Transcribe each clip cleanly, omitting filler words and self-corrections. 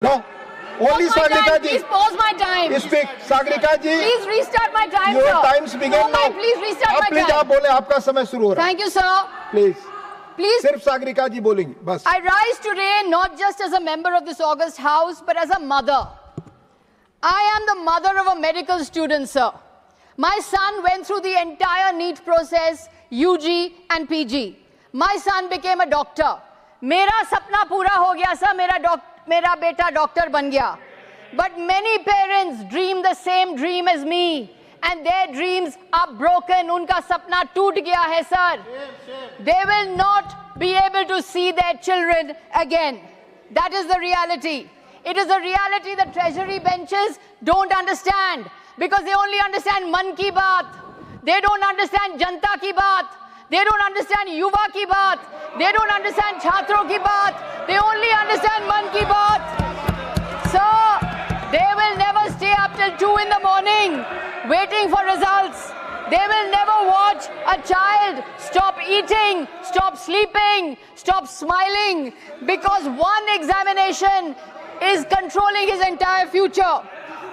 No. Only Sagrika ji. Please pause my time. Speak. Sagrika ji. Please restart my time, Your sir. times begin now. Please restart my please time. आप बोले आपका समय शुरू हो रहा है. Thank you, sir. Please. Please. सिर्फ सागरिका जी बोलेंगी बस. I rise today not just as a member of this august house, but as a mother. I am the mother of a medical student, sir. My son went through the entire NEET process, UG and PG. My son became a doctor. मेरा सपना पूरा हो गया sir, मेरा बेटा doctor बन गया. But many parents dream the same dream as me, and their dreams are broken. उनका सपना टूट गया है sir. They will not be able to see their children again. That is the reality. It is a reality that treasury benches don't understand, because they only understand man ki baat. They don't understand janta ki baat. They don't understand yuva ki baat. They don't understand chhatron ki baat. They only understand man ki baat. So they will never stay up till 2 in the morning waiting for results. They will never watch a child stop eating, stop sleeping, stop smiling, because one examination is controlling his entire future.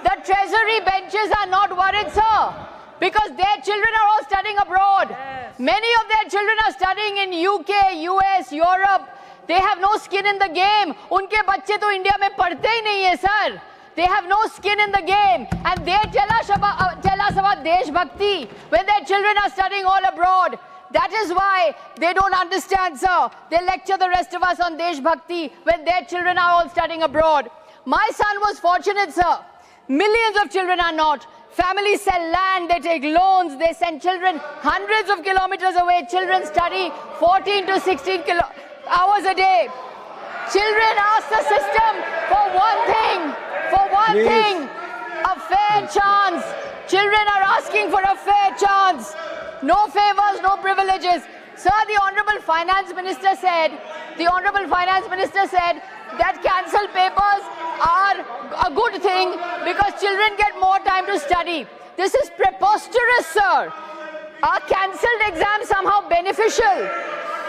The treasury benches are not worried, sir, because their children are all studying abroad. Many of their children are studying in UK, US, Europe. They have no skin in the game. उनके बच्चे तो India में पढ़ते ही नहीं है, sir. They have no skin in the game, and they tell us about Deshbhakti when their children are studying all abroad. That is why they don't understand, sir. They lecture the rest of us on Deshbhakti when their children are all studying abroad. My son was fortunate, sir. Millions of children are not. Families sell land, they take loans, they send children hundreds of kilometers away. Children study 14 to 16 hours a day. Children ask the system for one thing, a fair chance. Children are asking for a fair chance. No favors, no privileges. Sir, the Honorable Finance Minister said that cancelled papers are a good thing because children get more time to study. This is preposterous, sir. Are cancelled exams somehow beneficial?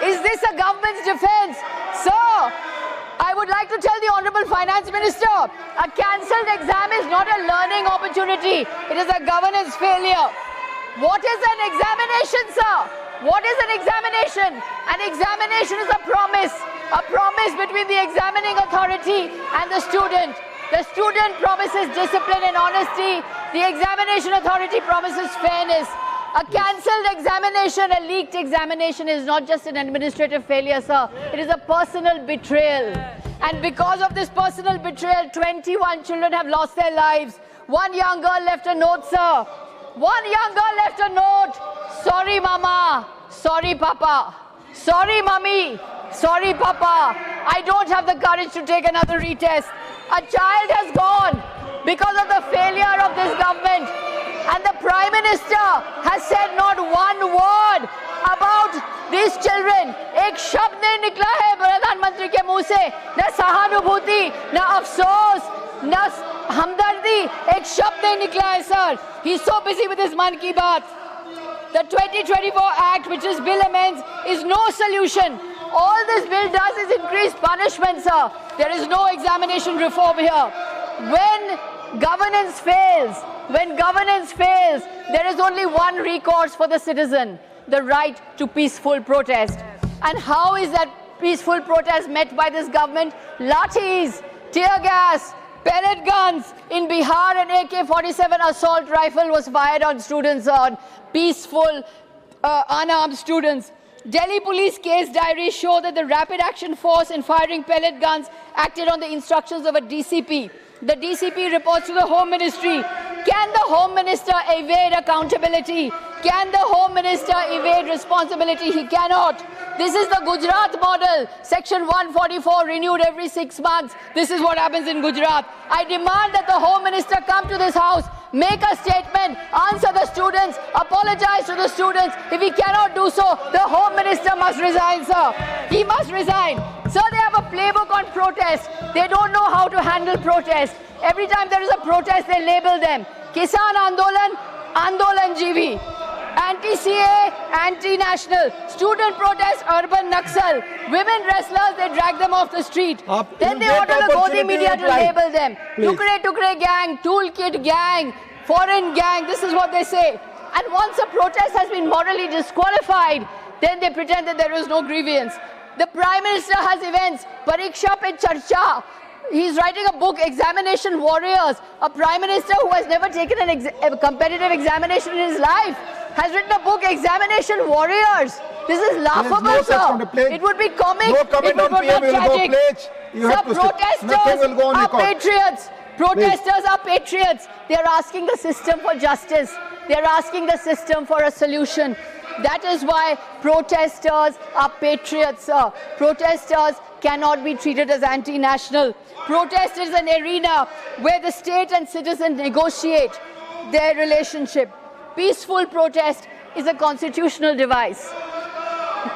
Is this a government's defense? Sir, I would like to tell the Honorable Finance Minister, a cancelled exam is not a learning opportunity. It is a governance failure. What is an examination, sir? What is an examination? An examination is a promise between the examining authority and the student. The student promises discipline and honesty. The examination authority promises fairness. A cancelled examination, a leaked examination is not just an administrative failure, sir. It is a personal betrayal. And because of this personal betrayal, 21 children have lost their lives. One young girl left a note, sir. One young girl left a note. Sorry, mama. Sorry, papa. Sorry, mummy. Sorry, papa. I don't have the courage to take another retest. A child has gone because of the failure of this government. And the Prime Minister has said not one word about these children. एक शब्द नहीं निकला है प्रधानमंत्री के मुंह से. न सहानुभूति, न अफसोस, न हमदर्दी. एक शब्द नहीं निकला है, sir. He's so busy with his Man Ki Baat. The 2024 Act, which is bill amends, is no solution. All this bill does is increase punishment, sir. There is no examination reform here. When governance fails, there is only one recourse for the citizen, the right to peaceful protest. And how is that peaceful protest met by this government? Lathis, tear gas, pellet guns. In Bihar, an AK-47 assault rifle was fired on students, on peaceful, unarmed students. Delhi police case diaries show that the Rapid Action Force in firing pellet guns acted on the instructions of a DCP. The DCP reports to the Home Ministry. Can the Home Minister evade accountability? Can the Home Minister evade responsibility? He cannot. This is the Gujarat model. Section 144 renewed every 6 months. This is what happens in Gujarat. I demand that the Home Minister come to this house, make a statement, answer the students, apologize to the students. If he cannot do so, the Home Minister must resign, sir. He must resign. Sir, they have a playbook on protest. They don't know how to handle protest. Every time there is a protest, they label them Kisan Andolan, Andolan Jeevi. Anti-CA, anti-national. Student protest, urban Naxal. Women wrestlers, they drag them off the street. Then they order the Godi media to label them. Tukre Tukre gang, toolkit gang, foreign gang, this is what they say. And once a protest has been morally disqualified, then they pretend that there is no grievance. The Prime Minister has events, Pariksha Pe Charcha. He's writing a book, Examination Warriors. A Prime Minister who has never taken a competitive examination in his life has written a book, Examination Warriors. This is laughable, sir. It would be comic. No comment on PM will go pledge. You have to Protesters will go on are record. patriots. Protesters are patriots. They are asking the system for justice. They are asking the system for a solution. That is why protesters are patriots, sir. Protesters cannot be treated as anti-national. Protest is an arena where the state and citizen negotiate their relationship. Peaceful protest is a constitutional device.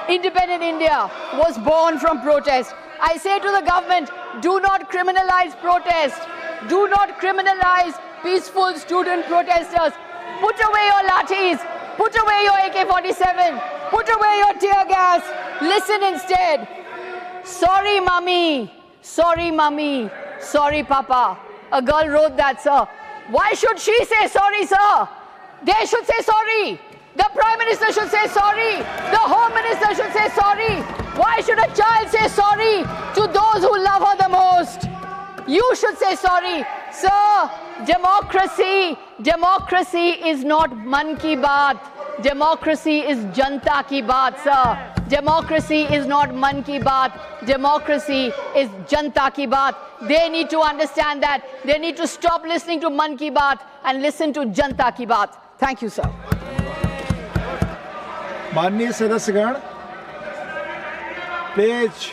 Independent India was born from protest. I say to the government, do not criminalize protest. Do not criminalize peaceful student protesters. Put away your lathis. Put away your AK-47. Put away your tear gas. Listen instead. Sorry, mummy. Sorry, mummy. Sorry, papa. A girl wrote that, sir. Why should she say sorry, sir? They should say sorry. The Prime Minister should say sorry. The Home Minister should say sorry. Why should a child say sorry to those who love her the most? You should say sorry. Sir, democracy is not man ki baat. Democracy is janta ki baat, sir. Democracy is not man ki baat. Democracy is janta ki baat. They need to understand that. They need to stop listening to man ki baat and listen to janta ki baat. Thank you, sir. माननीय सदस्यगण, please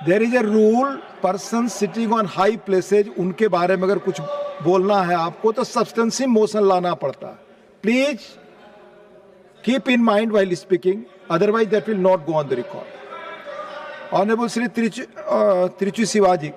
there is a rule, person sitting on high places, उनके बारे में अगर कुछ बोलना है आपको तो substantive motion लाना पड़ता है. Please keep in mind while speaking, otherwise that will not go on the record. Honorable Shri Trichu Sivaji.